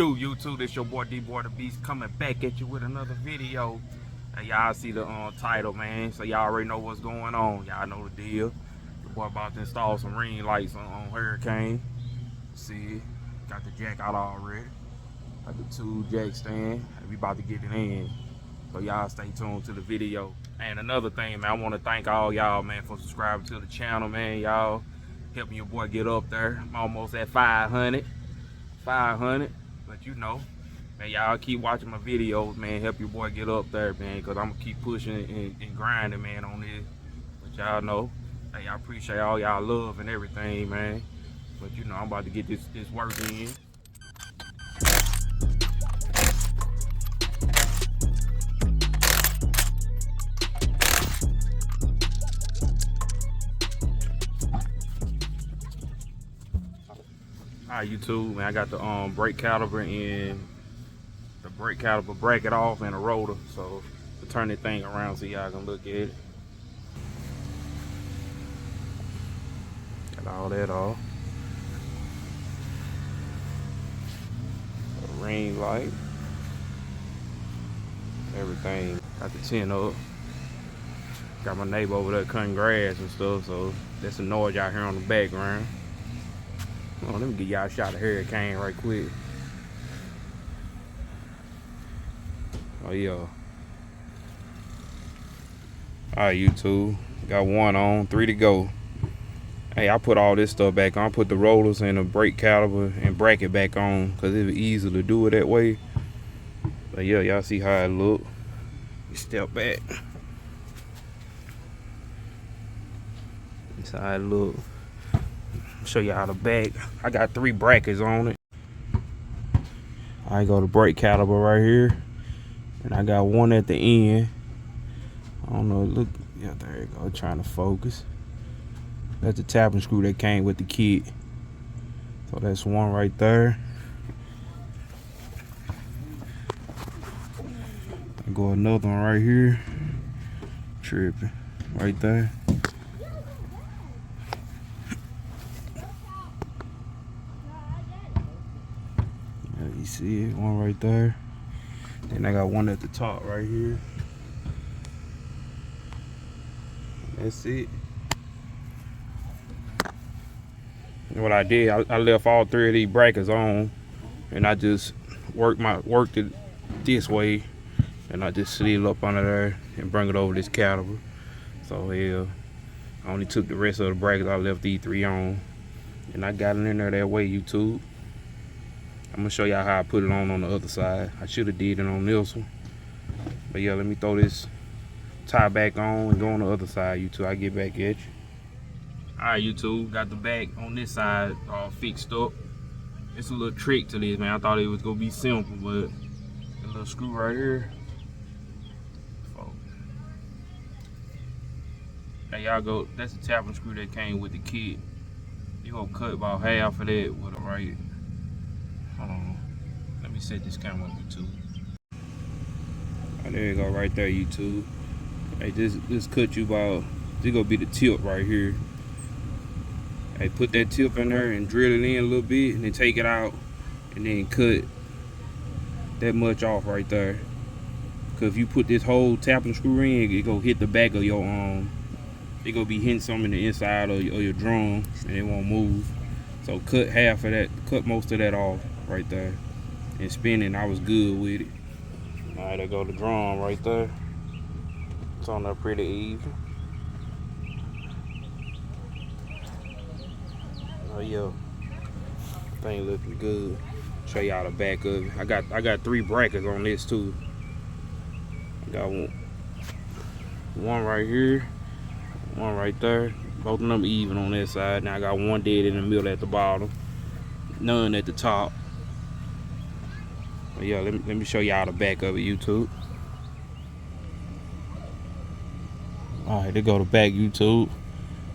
do, YouTube? This your boy D-Boy the Beast coming back at you with another video. And y'all see the title, man, so y'all already know what's going on. Y'all know the deal. The boy about to install some ring lights on Hurricane. See, got the jack out already. Got the 2 jack stand, and we about to get it in. So y'all stay tuned to the video. And another thing, man, I want to thank all y'all, man, for subscribing to the channel, man. Y'all helping your boy get up there. I'm almost at 500, but you know, man, y'all keep watching my videos, man. Help your boy get up there, man, because I'm gonna keep pushing and grinding, man, on this. But y'all know, hey, I appreciate all y'all love and everything, man. But you know, I'm about to get this work in. Alright, YouTube, man, I got the brake caliper and the brake caliper bracket off and a rotor, so to turn this thing around so y'all can look at it. Got all that off. A ring light. Everything. Got the tin up. Got my neighbor over there cutting grass and stuff, so that's the noise y'all hear on the background. Oh, let me get y'all a shot of Hurricane right quick. Oh yeah. Alright, YouTube. Got 1 on, 3 to go. Hey, I put all this stuff back on. I put the rollers and the brake caliper and bracket back on because it was easy to do it that way. But yeah, y'all see how it look. Step back. That's how it look. Show y'all the back. I got 3 brackets on it. I got the brake caliper right here, and I got 1 at the end. I don't know. Look, yeah, there you go. Trying to focus. That's the tapping screw that came with the kit. So that's 1 right there. I go another one right here. Tripping. Right there. You see it, 1 right there. Then I got 1 at the top right here. That's it. And what I did, I left all 3 of these brackets on, and I just worked it this way, and I just slid it up under there and bring it over this caliper. So yeah, I only took the rest of the brackets. I left these 3 on, and I got it in there that way, YouTube. I'm gonna show y'all how I put it on the other side. I should have did it on this one, but yeah, let me throw this tie back on and go on the other side, YouTube. I get back at you. Alright, YouTube, got the back on this side all fixed up. It's a little trick to this, man. I thought it was gonna be simple, but a little screw right here. Hey, y'all go. That's the tapping screw that came with the kit. You gonna cut about half of that with a right. Hold on. Let me set this camera up, YouTube. Oh, there you go, right there, YouTube. Hey, this cut you about. This gonna be the tip right here. Hey, put that tip in there and drill it in a little bit, and then take it out, and then cut that much off right there. Cause if you put this whole tapping screw in, it go hit the back of your It gonna be hitting something in the inside of your drum, and it won't move. So cut half of that, cut most of that off right there, and spinning. I was good with it. All right, there go the drum right there. It's on there pretty even. Oh yeah, thing looking good. Show y'all the back of it. I got 3 brackets on this too. I got 1 right here, 1 right there. Both of them even on that side. Now I got 1 dead in the middle at the bottom, none at the top. But yeah, let me show y'all the back of it, YouTube. All right, there go the back, YouTube.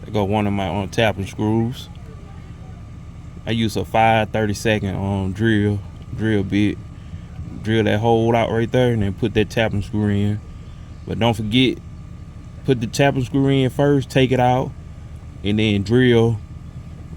There go 1 of my tapping screws. I use a 5/32 drill bit. Drill that hole out right there, and then put that tapping screw in. But don't forget, put the tapping screw in first, take it out, and then drill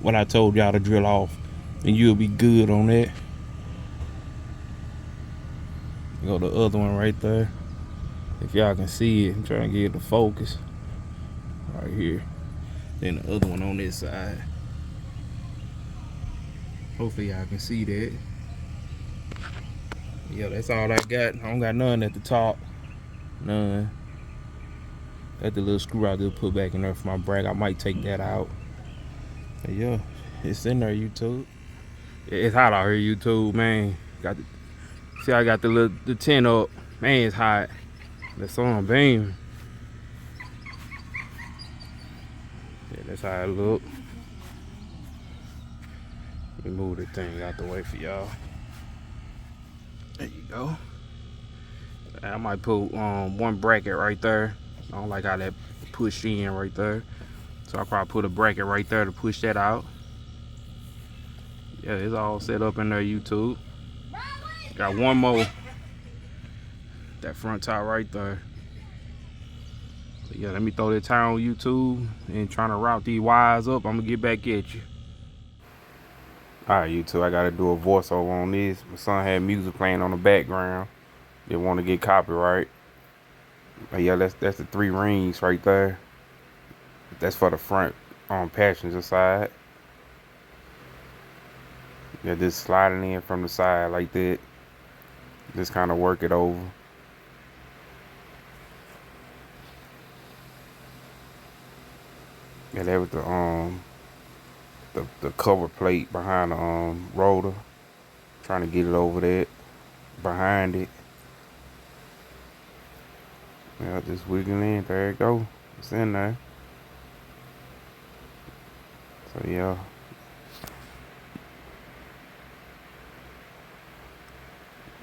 what I told y'all to drill off, and you'll be good on that. Go the other one right there. If y'all can see it, I'm trying to get the focus right here. Then the other one on this side. Hopefully y'all can see that. Yeah, that's all I got. I don't got none at the top. None. Got the little screw I just put back in there for my brake. I might take that out. But yeah, it's in there, YouTube. It's hot out here, YouTube, man. Got the, see, I got the tent up. Man, it's hot. The sun beaming. Yeah, that's how it look. Let me move the thing out the way for y'all. There you go. I might put one bracket right there. I don't like how that pushed in right there. So I'll probably put a bracket right there to push that out. Yeah, it's all set up in there, YouTube. Got one more. That front top right there. So yeah, let me throw that tire on YouTube and trying to route these wires up. I'm gonna get back at you. Alright, YouTube, I gotta do a voiceover on this. My son had music playing on the background. Didn't want to get copyright. But yeah, that's the 3 rings right there. That's for the front passenger side. Yeah, just sliding in from the side like that. Just kind of work it over. Yeah, that was the cover plate behind the rotor. Trying to get it over that behind it. Yeah, just wiggling in. There it go. It's in there. So yeah.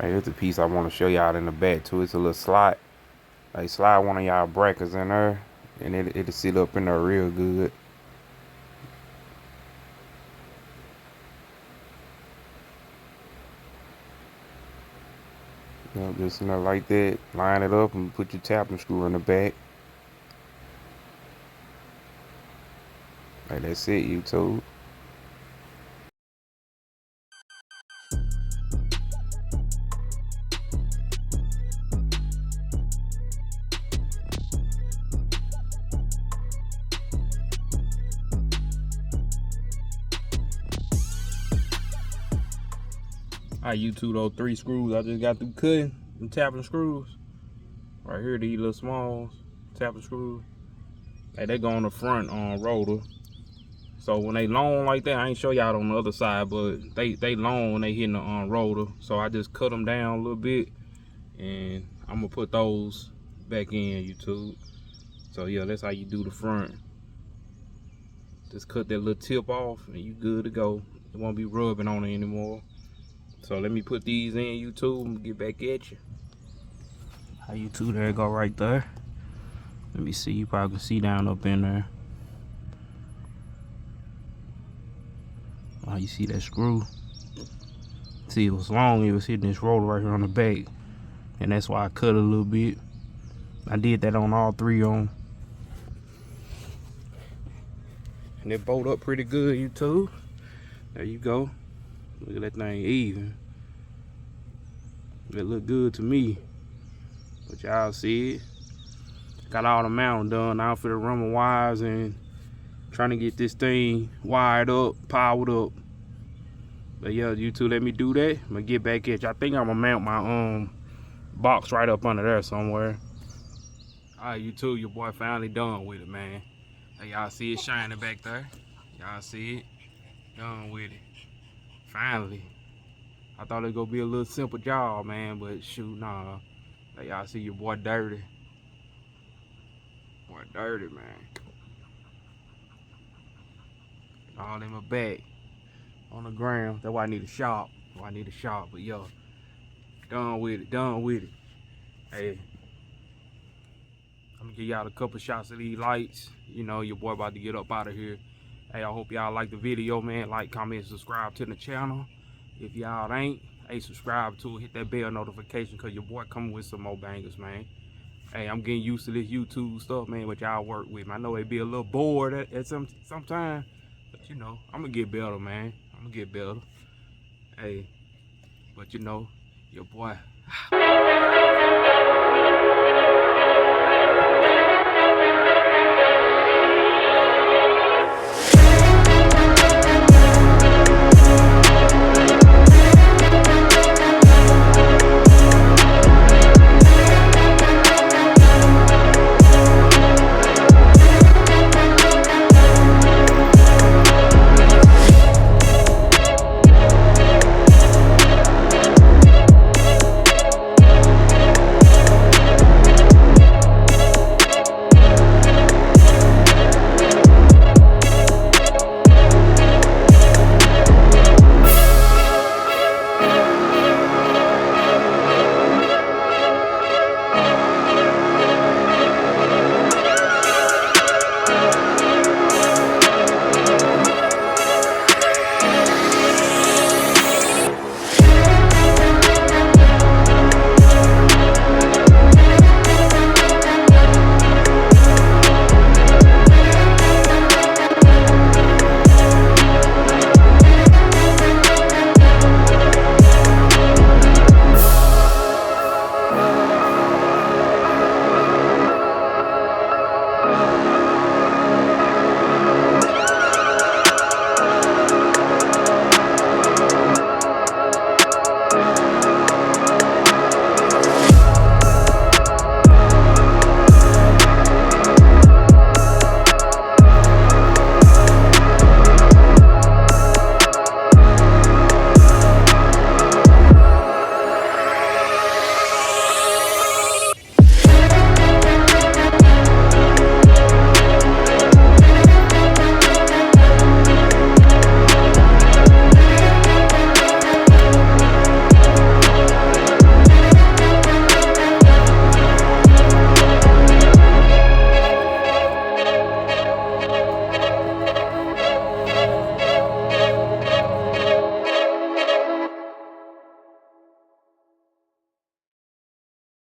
Hey, there's a piece I want to show y'all in the back too. It's a little slot. Like slide one of y'all brackets in there, and it'll sit up in there real good. You know, just like that. Line it up and put your tapping screw in the back. Like that's it, YouTube. Alright, YouTube, those 3 screws I just got through cutting, them tapping screws. Right here, these little smalls, tapping screws. Hey, they go on the front rotor. So when they long like that, I ain't show y'all on the other side, but they long when they hitting the rotor. So I just cut them down a little bit, and I'm gonna put those back in, YouTube. So yeah, that's how you do the front. Just cut that little tip off, and you good to go. It won't be rubbing on it anymore. So let me put these in, YouTube, and get back at you. How YouTube, there it go right there. Let me see, you probably can see down up in there. Oh, you see that screw? See, it was long, it was hitting this roller right here on the back. And that's why I cut a little bit. I did that on all 3 on. And it bolt up pretty good, YouTube. There you go. Look at that thing even. It look good to me. But y'all see it. Got all the mounting done. Now for the run my wires and trying to get this thing wired up, powered up. But yeah, YouTube, let me do that. I'm gonna get back at you. I think I'm gonna mount my box right up under there somewhere. Alright, YouTube, your boy finally done with it, man. Hey, y'all see it shining back there? Y'all see it? Done with it. Finally. I thought it was gonna be a little simple job, man, but shoot, nah. Hey, y'all see your boy dirty. Boy dirty, man. All in my back. On the ground. That's why I need a shop. But yo, done with it. Hey, I'm gonna give y'all a couple shots of these lights. You know, your boy about to get up out of here. Hey, I hope y'all like the video, man. Like, comment, subscribe to the channel. If y'all ain't, hey, subscribe to it. Hit that bell notification, because your boy coming with some more bangers, man. Hey, I'm getting used to this YouTube stuff, man, what y'all work with. I know it be a little bored at sometime, but you know, I'm gonna get better, man. I'm gonna get better. Hey, but you know, your boy